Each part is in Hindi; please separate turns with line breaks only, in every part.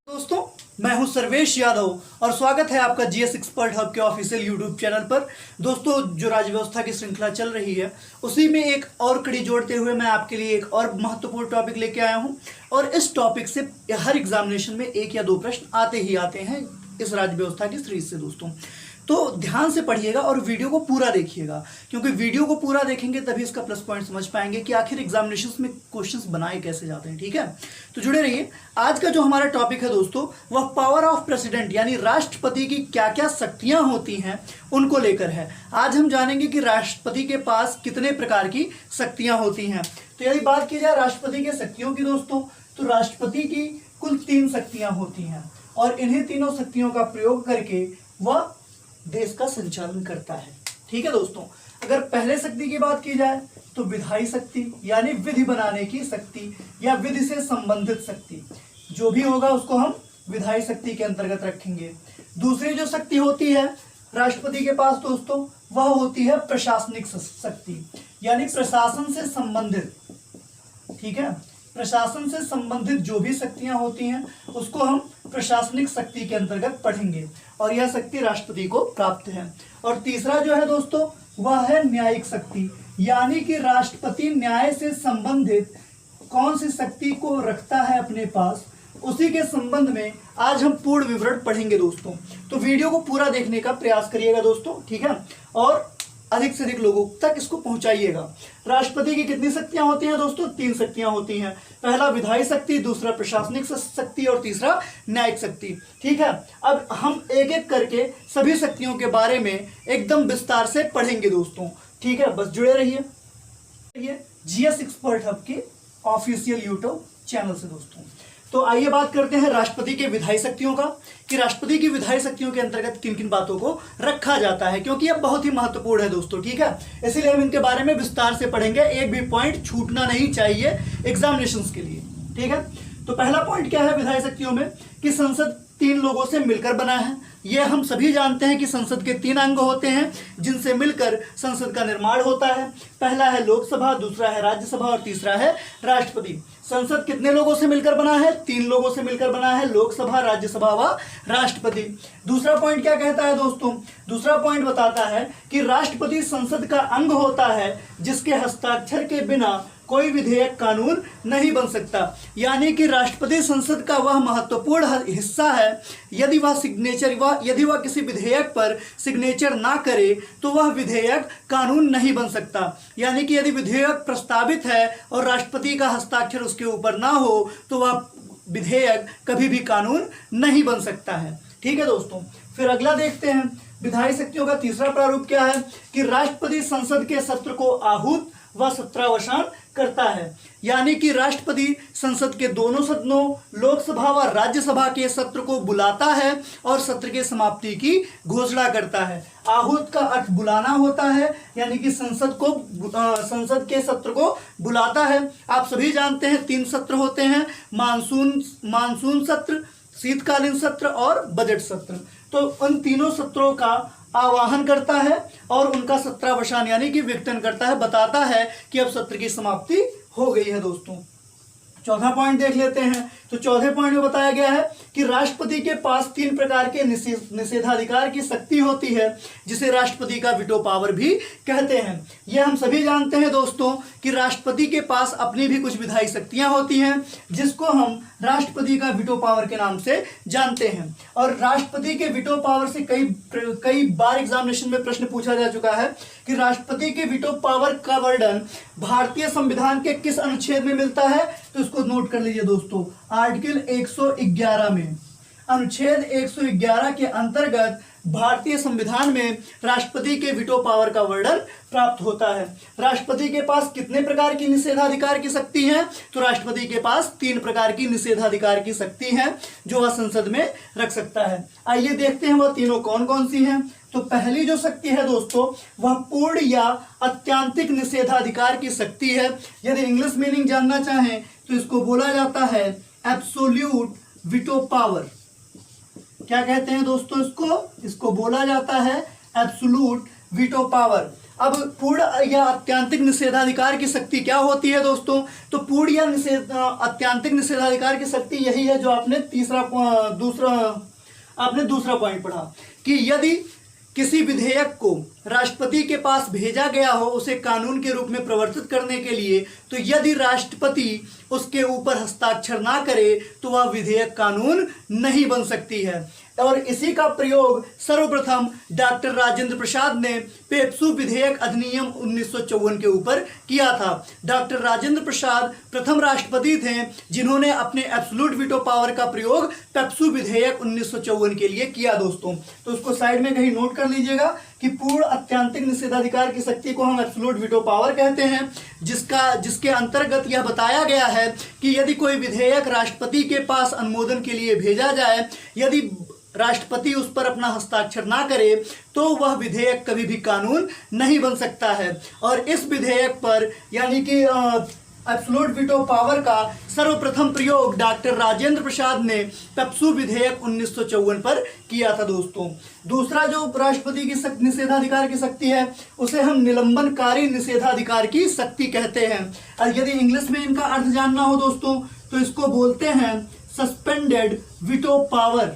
दोस्तों, मैं हूं सर्वेश यादव और स्वागत है आपका जीएस एक्सपर्ट हब के ऑफिशियल यूट्यूब चैनल पर। दोस्तों, जो राज्य व्यवस्था की श्रृंखला चल रही है उसी में एक और कड़ी जोड़ते हुए मैं आपके लिए एक और महत्वपूर्ण टॉपिक लेके आया हूं और इस टॉपिक से हर एग्जामिनेशन में एक या दो प्रश्न आते ही आते हैं इस राज्य व्यवस्था की सीरीज से। दोस्तों, तो ध्यान से पढ़िएगा और वीडियो को पूरा देखिएगा, क्योंकि वीडियो को पूरा देखेंगे तभी इसका प्लस पॉइंट समझ पाएंगे कि आखिर एग्जामिनेशंस में क्वेश्चंस बनाए कैसे जाते हैं। ठीक है, तो जुड़े रहिए। आज का जो हमारा टॉपिक है दोस्तों, वह पावर ऑफ प्रेसिडेंट यानी राष्ट्रपति की क्या क्या शक्तियां होती हैं उनको लेकर है। आज हम जानेंगे कि राष्ट्रपति के पास कितने प्रकार की शक्तियां होती हैं। तो यदि बात की जाए राष्ट्रपति के शक्तियों की दोस्तों, तो राष्ट्रपति की कुल 3 शक्तियां होती हैं और इन्हीं तीनों शक्तियों का प्रयोग करके वह देश का संचालन करता है। ठीक है दोस्तों, अगर पहले शक्ति की बात की जाए तो विधायी शक्ति यानी विधि बनाने की शक्ति या विधि से संबंधित शक्ति, जो भी होगा उसको हम विधायी शक्ति के अंतर्गत रखेंगे। दूसरी जो शक्ति होती है राष्ट्रपति के पास दोस्तों, वह होती है प्रशासनिक शक्ति यानी प्रशासन से संबंधित। ठीक है, प्रशासन से संबंधित जो भी शक्तियां होती हैं उसको हम प्रशासनिक शक्ति के अंतर्गत पढ़ेंगे और यह शक्ति राष्ट्रपति को प्राप्त है। और तीसरा जो है दोस्तों, वह है न्यायिक शक्ति, यानी कि राष्ट्रपति न्याय से संबंधित कौन सी शक्ति को रखता है अपने पास, उसी के संबंध में आज हम पूर्ण विवरण पढ़ेंगे दोस्तों। तो वीडियो को पूरा देखने का प्रयास करिएगा दोस्तों। ठीक है, और अधिक से अधिक लोगों तक इसको पहुंचाइएगा। राष्ट्रपति की कितनी शक्तियां होती हैं दोस्तों? 3 शक्तियां होती हैं। पहला विधायी शक्ति, दूसरा प्रशासनिक शक्ति और तीसरा न्यायिक शक्ति। ठीक है, अब हम एक एक करके सभी शक्तियों के बारे में एकदम विस्तार से पढ़ेंगे दोस्तों। ठीक है, बस जुड़े रहिए जीएस एक्सपर्ट हब के ऑफिशियल यूट्यूब चैनल से दोस्तों। तो आइए बात करते हैं राष्ट्रपति के विधायी शक्तियों का, कि राष्ट्रपति की विधायी शक्तियों के अंतर्गत किन किन बातों को रखा जाता है, क्योंकि यह बहुत ही महत्वपूर्ण है दोस्तों। ठीक है, इसीलिए हम इनके बारे में विस्तार से पढ़ेंगे, एक भी पॉइंट छूटना नहीं चाहिए एग्जामिनेशंस के लिए। ठीक है, तो पहला पॉइंट क्या है विधायी शक्तियों में, कि संसद 3 लोगों से मिलकर बना है। यह हम सभी जानते हैं कि संसद के 3 अंग होते हैं जिनसे मिलकर संसद का निर्माण होता है। पहला है लोकसभा, दूसरा है राज्यसभा और तीसरा है राष्ट्रपति। संसद कितने लोगों से मिलकर बना है? 3 लोगों से मिलकर बना है, लोकसभा, राज्यसभा व राष्ट्रपति। दूसरा पॉइंट क्या कहता है दोस्तों? दूसरा पॉइंट बताता है कि राष्ट्रपति संसद का अंग होता है जिसके हस्ताक्षर के बिना कोई विधेयक कानून नहीं बन सकता, यानी कि राष्ट्रपति संसद का वह महत्वपूर्ण हिस्सा है। यदि वह किसी विधेयक पर सिग्नेचर ना करे तो वह विधेयक कानून नहीं बन सकता। यानी कि यदि विधेयक प्रस्तावित है और राष्ट्रपति का हस्ताक्षर उसके ऊपर ना हो तो वह विधेयक कभी भी कानून नहीं बन सकता है। ठीक है दोस्तों, फिर अगला देखते हैं विधायी शक्तियों का तीसरा प्रारूप क्या है, कि राष्ट्रपति संसद के सत्र को आहूत व सत्रावसान करता है। यानी कि राष्ट्रपति संसद के दोनों सदनों, लोकसभा व राज्यसभा के सत्र को बुलाता है और सत्र के समाप्ति की घोषणा करता है। आहूत का अर्थ बुलाना होता है, यानी कि संसद के सत्र को बुलाता है। आप सभी जानते हैं 3 सत्र होते हैं, मानसून सत्र, शीतकालीन सत्र और बजट सत्र। तो उन तीनों सत्रों का आवाहन करता है और उनका सत्रावसान यानी कि विघटन करता है, बताता है कि अब सत्र की समाप्ति हो गई है दोस्तों। चौथा पॉइंट देख लेते हैं। तो चौथे पॉइंट में बताया गया है कि राष्ट्रपति के पास 3 प्रकार के निषेधाधिकार की शक्ति होती है, जिसे राष्ट्रपति का वीटो पावर भी कहते हैं। यह हम सभी जानते हैं दोस्तों कि राष्ट्रपति के पास अपनी भी कुछ विधायी शक्तियां होती हैं, जिसको हम राष्ट्रपति का वीटो पावर के नाम से जानते हैं। और राष्ट्रपति के वीटो पावर से कई बार एग्जामिनेशन में प्रश्न पूछा जा चुका है कि राष्ट्रपति के वीटो पावर का वर्णन भारतीय संविधान के किस अनुच्छेद में मिलता है। तो इसको नोट कर लीजिए दोस्तों, आर्टिकल 111 में, अनुच्छेद 111 के अंतर्गत भारतीय संविधान में राष्ट्रपति के वीटो पावर का वर्णन प्राप्त होता है। राष्ट्रपति के पास कितने प्रकार की निषेधाधिकार की शक्ति है? तो राष्ट्रपति के पास 3 प्रकार की निषेधाधिकार की शक्ति है जो वह संसद में रख सकता है। आइए देखते हैं वह तीनों कौन कौन सी हैं। तो पहली जो शक्ति है दोस्तों, वह पूर्ण या अत्यंतिक निषेधाधिकार की शक्ति है। यदि इंग्लिश मीनिंग जानना चाहें तो इसको बोला जाता है एब्सोल्यूट वीटो पावर। क्या कहते हैं दोस्तों इसको बोला जाता है एब्सोल्यूट वीटो पावर। अब पूर्ण या अत्यंतिक निषेधाधिकार की शक्ति क्या होती है दोस्तों? तो पूर्ण या अत्यंतिक निषेधाधिकार की शक्ति यही है जो आपने दूसरा पॉइंट पढ़ा कि यदि किसी विधेयक को राष्ट्रपति के पास भेजा गया हो उसे कानून के रूप में प्रवर्तित करने के लिए, तो यदि राष्ट्रपति उसके ऊपर हस्ताक्षर ना करे तो वह विधेयक कानून नहीं बन सकती है। और इसी का प्रयोग सर्वप्रथम डॉक्टर राजेंद्र प्रसाद ने पेप्सू विधेयक अधिनियम 1954 के ऊपर किया था। डॉक्टर राजेंद्र प्रसाद प्रथम राष्ट्रपति थे जिन्होंने अपने एब्सोल्यूट वीटो पावर का प्रयोग पेप्सू विधेयक 1954 के लिए किया दोस्तों। तो उसको साइड में कहीं नोट कर लीजिएगा कि पूर्ण अत्यंतिक निषेधाधिकार की शक्ति को हम एब्सोल्यूट वीटो पावर कहते हैं, जिसके अंतर्गत यह बताया गया है कि यदि कोई विधेयक राष्ट्रपति के पास अनुमोदन के लिए भेजा जाए, यदि राष्ट्रपति उस पर अपना हस्ताक्षर ना करे तो वह विधेयक कभी भी कानून नहीं बन सकता है। और इस विधेयक पर यानी कि एब्सोल्यूट वीटो पावर का सर्वप्रथम प्रयोग डॉक्टर राजेंद्र प्रसाद ने पेप्सू विधेयक 1954 पर किया था दोस्तों। दूसरा जो राष्ट्रपति की निषेधाधिकार की शक्ति है उसे हम निलंबनकारी निषेधाधिकार की शक्ति कहते हैं। और यदि इंग्लिश में इनका अर्थ जानना हो दोस्तों तो इसको बोलते हैं सस्पेंडेड वीटो पावर।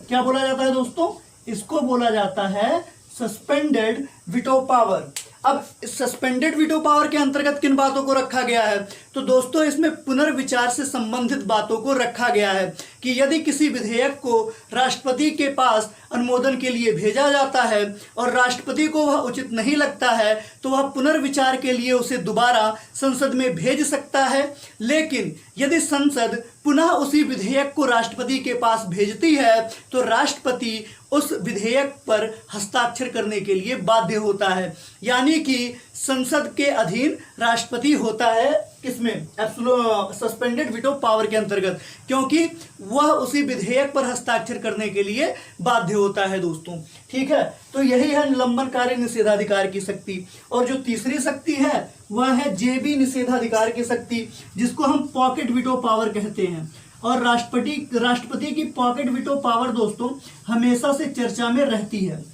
क्या बोला जाता है दोस्तों? इसको बोला जाता है सस्पेंडेड वीटो पावर। अब सस्पेंडेड वीटो पावर के अंतर्गत किन बातों को रखा गया है? तो दोस्तों इसमें पुनर्विचार से संबंधित बातों को रखा गया है कि यदि किसी विधेयक को राष्ट्रपति के पास अनुमोदन के लिए भेजा जाता है और राष्ट्रपति को वह उचित नहीं लगता है तो वह पुनर्विचार के लिए उसे दोबारा संसद में भेज सकता है। लेकिन यदि संसद पुनः उसी विधेयक को राष्ट्रपति के पास भेजती है तो राष्ट्रपति उस विधेयक पर हस्ताक्षर करने के लिए बाध्य होता है। यानी कि संसद के अधीन राष्ट्रपति होता है किसमें? सस्पेंडेड वीटो पावर के अंतर्गत, क्योंकि वह उसी विधेयक पर हस्ताक्षर करने के लिए बाध्य होता है दोस्तों। ठीक है, तो यही है निलंबनकारी निषेधाधिकार की शक्ति। और जो तीसरी शक्ति है वह है जेबी निषेधाधिकार की शक्ति, जिसको हम पॉकेट वीटो पावर कहते हैं। और राष्ट्रपति की पॉकेट वीटो पावर दोस्तों हमेशा से चर्चा में रहती है।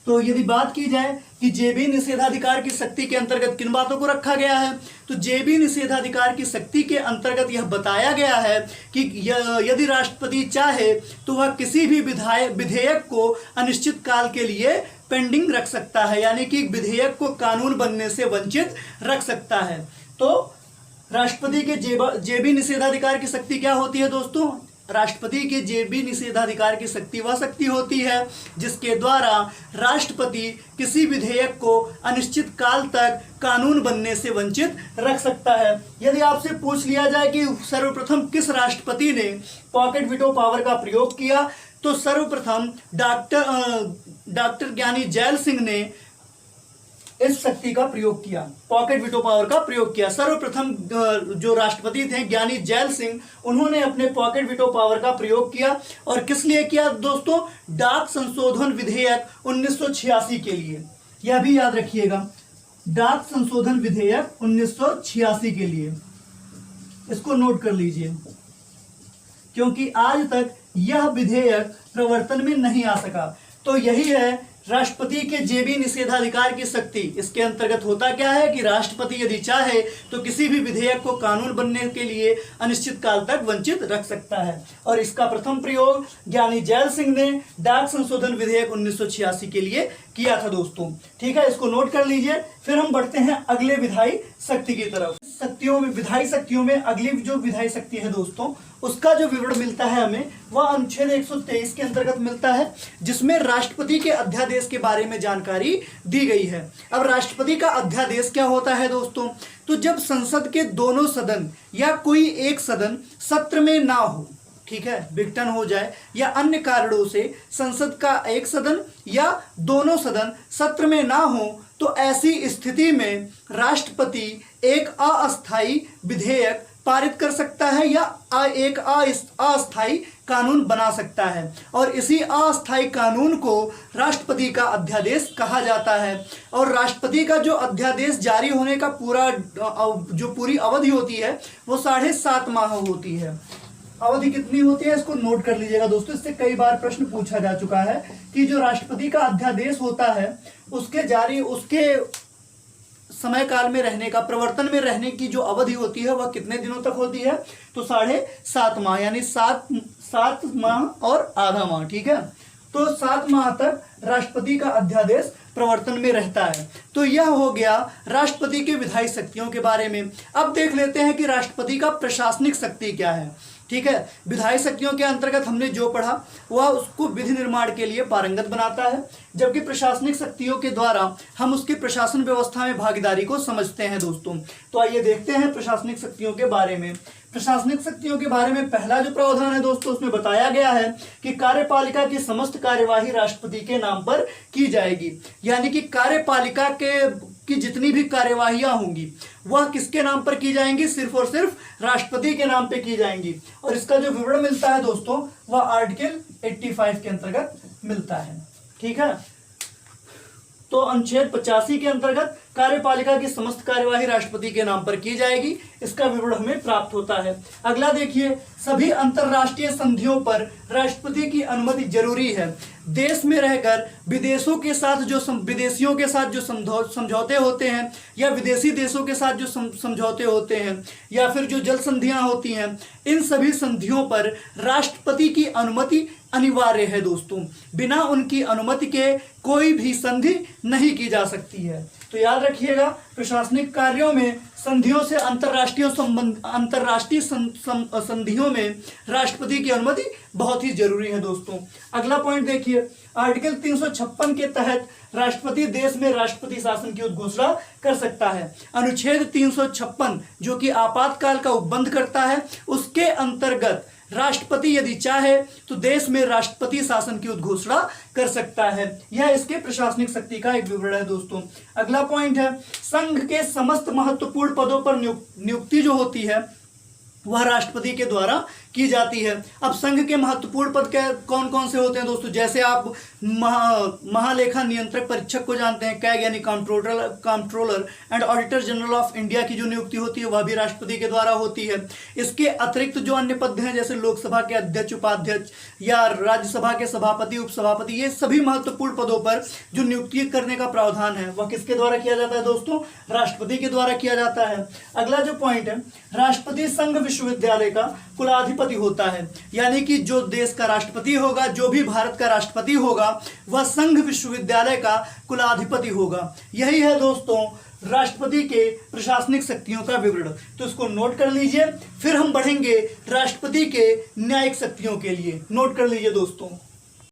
तो यदि बात की जाए कि जेबी निषेधाधिकार की शक्ति के अंतर्गत किन बातों को रखा गया है, तो जेबी निषेधाधिकार की शक्ति के अंतर्गत यह बताया गया है कि यदि राष्ट्रपति चाहे तो वह किसी भी विधेयक को अनिश्चित काल के लिए पेंडिंग रख सकता है, यानी कि विधेयक को कानून बनने से वंचित रख सकता है। तो राष्ट्रपति के जेबी निषेधाधिकार की शक्ति क्या होती है दोस्तों? राष्ट्रपति के जेबी निषेधाधिकार की शक्ति वह शक्ति होती है जिसके द्वारा राष्ट्रपति किसी विधेयक को अनिश्चित काल तक कानून बनने से वंचित रख सकता है। यदि आपसे पूछ लिया जाए कि सर्वप्रथम किस राष्ट्रपति ने पॉकेट वीटो पावर का प्रयोग किया, तो सर्वप्रथम डॉक्टर ज्ञानी जैल सिंह ने इस शक्ति का प्रयोग किया, पॉकेट वीटो पावर का प्रयोग किया। सर्वप्रथम जो राष्ट्रपति थे ज्ञानी जैल सिंह, उन्होंने अपने पॉकेट वीटो पावर का प्रयोग किया। और किस लिए किया दोस्तों? डाक संशोधन विधेयक 1986 के लिए। यह भी याद रखिएगा, डाक संशोधन विधेयक 1986 के लिए। इसको नोट कर लीजिए, क्योंकि आज तक यह विधेयक प्रवर्तन में नहीं आ सका। तो यही है राष्ट्रपति के जेबी निषेधाधिकार की शक्ति। इसके अंतर्गत होता क्या है कि राष्ट्रपति यदि चाहे तो किसी भी विधेयक को कानून बनने के लिए अनिश्चित काल तक वंचित रख सकता है। और इसका प्रथम प्रयोग ज्ञानी जैल सिंह ने डाक संशोधन विधेयक 1986 के लिए किया था दोस्तों। ठीक है, इसको नोट कर लीजिए। फिर हम बढ़ते हैं अगले विधायी शक्ति की तरफ। विधायी शक्तियों में अगली जो विधायी शक्ति है दोस्तों, उसका जो विवरण मिलता है हमें वह अनुच्छेद 123 के अंतर्गत मिलता है, जिसमें राष्ट्रपति के अध्यादेश के बारे में जानकारी दी गई है। अब राष्ट्रपति का अध्यादेश क्या होता है दोस्तों? तो जब संसद के दोनों सदन या कोई एक सदन सत्र में ना हो, ठीक है, विघटन हो जाए या अन्य कारणों से संसद का एक सदन या दोनों सदन सत्र में ना हो, तो ऐसी स्थिति में राष्ट्रपति एक अस्थायी विधेयक पारित कर सकता है या एक अस्थायी कानून बना सकता है। और इसी अस्थायी कानून को राष्ट्रपति का अध्यादेश कहा जाता है। और राष्ट्रपति का जो अध्यादेश जारी होने का पूरी अवधि होती है वो 7.5 माह होती है। अवधि कितनी होती है, इसको नोट कर लीजिएगा दोस्तों। इससे कई बार प्रश्न पूछा जा चुका है कि जो राष्ट्रपति का अध्यादेश होता है उसके समय काल में रहने का, प्रवर्तन में रहने की जो अवधि होती है वह कितने दिनों तक होती है, तो 7.5 माह, यानी 7 माह और आधा माह। ठीक है, तो 7 माह तक राष्ट्रपति का अध्यादेश प्रवर्तन में रहता है। तो यह हो गया राष्ट्रपति के विधायी शक्तियों के बारे में। अब देख लेते हैं कि राष्ट्रपति का प्रशासनिक शक्ति क्या है। ठीक है, विधायी शक्तियों के अंतर्गत हमने जो पढ़ा वह उसको विधि निर्माण के लिए पारंगत बनाता है, जबकि प्रशासनिक शक्तियों के द्वारा हम उसकी प्रशासन व्यवस्था में भागीदारी को समझते हैं दोस्तों। तो आइए देखते हैं प्रशासनिक शक्तियों के बारे में। प्रशासनिक शक्तियों के बारे में पहला जो प्रावधान है दोस्तों, उसमें बताया गया है कि कार्यपालिका की समस्त कार्यवाही राष्ट्रपति के नाम पर की जाएगी। यानी कि कार्यपालिका की जितनी भी कार्यवाहियां होंगी वह किसके नाम पर की जाएंगी, सिर्फ और सिर्फ राष्ट्रपति के नाम पे की जाएंगी। और इसका जो विवरण मिलता है दोस्तों वह आर्टिकल 85 के अंतर्गत मिलता है। ठीक है, तो अनुच्छेद 85 के अंतर्गत कार्यपालिका की समस्त कार्यवाही राष्ट्रपति के नाम पर की जाएगी, इसका विवरण हमें प्राप्त होता है। अगला देखिए, सभी अंतरराष्ट्रीय संधियों पर राष्ट्रपति की अनुमति जरूरी है। देश में रहकर विदेशियों के साथ जो समझौते होते हैं या विदेशी देशों के साथ जो समझौते होते हैं या फिर जो जल संधियां होती हैं, इन सभी संधियों पर राष्ट्रपति की अनुमति अनिवार्य है दोस्तों। बिना उनकी अनुमति के कोई भी संधि नहीं की जा सकती है। तो याद रखिएगा, प्रशासनिक कार्यों में संधियों से अंतरराष्ट्रीय संधियों में राष्ट्रपति की अनुमति बहुत ही जरूरी है दोस्तों। अगला पॉइंट देखिए, आर्टिकल 356 के तहत राष्ट्रपति देश में राष्ट्रपति शासन की उद्घोषणा कर सकता है। अनुच्छेद 356 जो कि आपातकाल का उपबंध करता है, उसके अंतर्गत राष्ट्रपति यदि चाहे तो देश में राष्ट्रपति शासन की उद्घोषणा कर सकता है। यह इसके प्रशासनिक शक्ति का एक विवरण है दोस्तों। अगला पॉइंट है, संघ के समस्त महत्वपूर्ण पदों पर नियुक्ति जो होती है वह राष्ट्रपति के द्वारा की जाती है। अब संघ के महत्वपूर्ण पद कौन कौन से होते हैं दोस्तों, जैसे आप महालेखा नियंत्रक परीक्षक को जानते हैं, कैग यानी controller and auditor general of India की जो नियुक्ति होती है वह भी राष्ट्रपति के द्वारा होती है। इसके अतिरिक्त जो अन्य पद हैं जैसे लोकसभा के अध्यक्ष, उपाध्यक्ष या राज्यसभा के सभापति, उपसभापति, ये सभी महत्वपूर्ण पदों पर जो नियुक्ति करने का प्रावधान है वह किसके द्वारा किया जाता है दोस्तों, राष्ट्रपति के द्वारा किया जाता है। अगला जो पॉइंट है, राष्ट्रपति संघ विश्वविद्यालय का कुलाधिपति होता है। यानी कि जो देश का राष्ट्रपति होगा, जो भी भारत का राष्ट्रपति होगा, वह संघ विश्वविद्यालय का कुलाधिपति होगा। यही है दोस्तों राष्ट्रपति के प्रशासनिक शक्तियों का विवरण। तो इसको नोट कर लीजिए, फिर हम बढ़ेंगे राष्ट्रपति के न्यायिक शक्तियों के लिए। नोट कर लीजिए दोस्तों,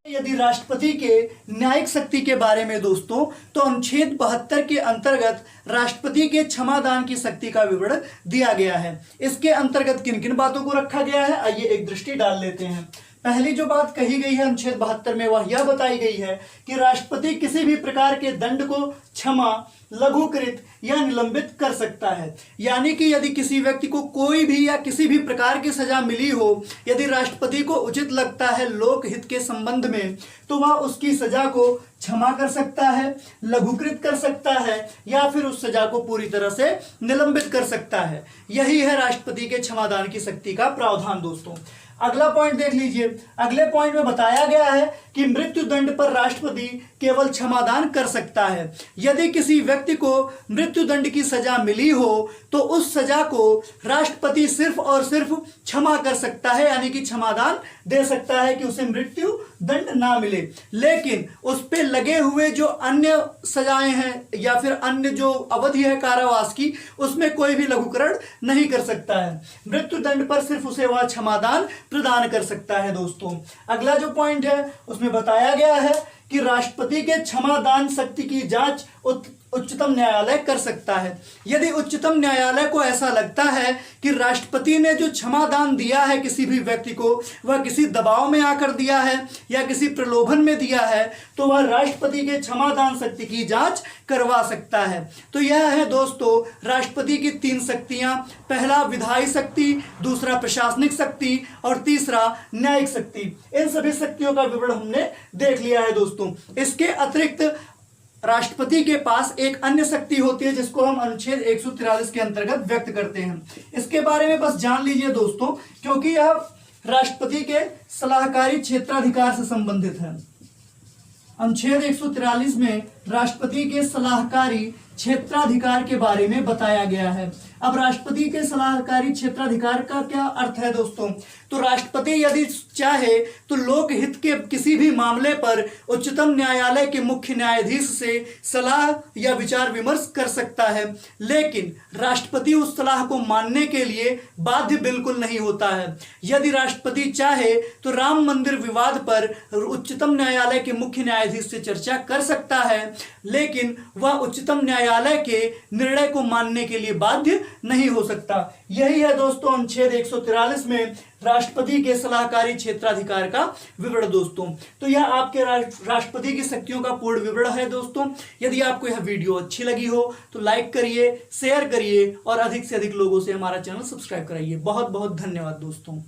यदि राष्ट्रपति के न्यायिक शक्ति के बारे में दोस्तों, तो अनुच्छेद 72 के अंतर्गत राष्ट्रपति के क्षमादान की शक्ति का विवरण दिया गया है। इसके अंतर्गत किन किन बातों को रखा गया है, आइए एक दृष्टि डाल लेते हैं। पहली जो बात कही गई है अनुच्छेद 72 में वह यह बताई गई है कि राष्ट्रपति किसी भी प्रकार के दंड को क्षमा, लघुकृत या निलंबित कर सकता है। यानी कि यदि किसी व्यक्ति को कोई भी या किसी भी प्रकार की सजा मिली हो, यदि राष्ट्रपति को उचित लगता है लोक हित के संबंध में, तो वह उसकी सजा को क्षमा कर सकता है, लघुकृत कर सकता है या फिर उस सजा को पूरी तरह से निलंबित कर सकता है। यही है राष्ट्रपति के क्षमादान की शक्ति का प्रावधान दोस्तों। अगला पॉइंट देख लीजिए, अगले पॉइंट में बताया गया है कि मृत्यु दंड पर राष्ट्रपति केवल क्षमादान कर सकता है। यदि किसी व्यक्ति को मृत्यु दंड की सजा मिली हो तो उस सजा को राष्ट्रपति सिर्फ और सिर्फ क्षमा कर सकता है, यानी कि क्षमादान दे सकता है कि उसे मृत्यु दंड ना मिले। लेकिन उस पे लगे हुए जो अन्य सजाएं हैं या फिर अन्य जो अवधि है कारावास की, उसमें कोई भी लघुकरण नहीं कर सकता है। मृत्यु दंड पर सिर्फ उसे वह क्षमादान प्रदान कर सकता है दोस्तों। अगला जो पॉइंट है उसमें बताया गया है कि राष्ट्रपति के क्षमादान शक्ति की जांच उच्चतम न्यायालय कर सकता है। यदि उच्चतम न्यायालय को ऐसा लगता है कि राष्ट्रपति ने जो क्षमादान दिया है किसी भी व्यक्ति को, वह किसी दबाव में आकर दिया है या किसी प्रलोभन में दिया है, तो वह राष्ट्रपति के क्षमादान शक्ति की जांच करवा सकता है। तो यह है दोस्तों राष्ट्रपति की 3 शक्तियां, पहला विधायी शक्ति, दूसरा प्रशासनिक शक्ति और तीसरा न्यायिक शक्ति। इन सभी शक्तियों का विवरण हमने देख लिया है दोस्तों। इसके अतिरिक्त राष्ट्रपति के पास एक अन्य शक्ति होती है जिसको हम अनुच्छेद 143 के अंतर्गत व्यक्त करते हैं। इसके बारे में बस जान लीजिए दोस्तों, क्योंकि यह राष्ट्रपति के सलाहकारी क्षेत्राधिकार से संबंधित है। अनुच्छेद 143 में राष्ट्रपति के सलाहकारी क्षेत्राधिकार के बारे में बताया गया है। अब राष्ट्रपति के सलाहकारी क्षेत्राधिकार का क्या अर्थ है दोस्तों? तो राष्ट्रपति यदि चाहे तो लोकहित के किसी भी मामले पर उच्चतम न्यायालय के मुख्य न्यायाधीश से सलाह या विचार विमर्श कर सकता है, लेकिन राष्ट्रपति उस सलाह को मानने के लिए बाध्य बिल्कुल नहीं होता है। यदि राष्ट्रपति चाहे तो राम मंदिर विवाद पर उच्चतम न्यायालय के मुख्य न्यायाधीश से चर्चा कर सकता है, लेकिन वह उच्चतम न्यायालय के निर्णय को मानने के लिए बाध्य नहीं हो सकता। यही है दोस्तों अनुच्छेद 143 में राष्ट्रपति के सलाहकारी क्षेत्राधिकार का विवरण दोस्तों। तो यह आपके राष्ट्रपति की शक्तियों का पूर्ण विवरण है दोस्तों। यदि आपको यह वीडियो अच्छी लगी हो तो लाइक करिए, शेयर करिए और अधिक से अधिक लोगों से हमारा चैनल सब्सक्राइब कराइए। बहुत बहुत धन्यवाद दोस्तों।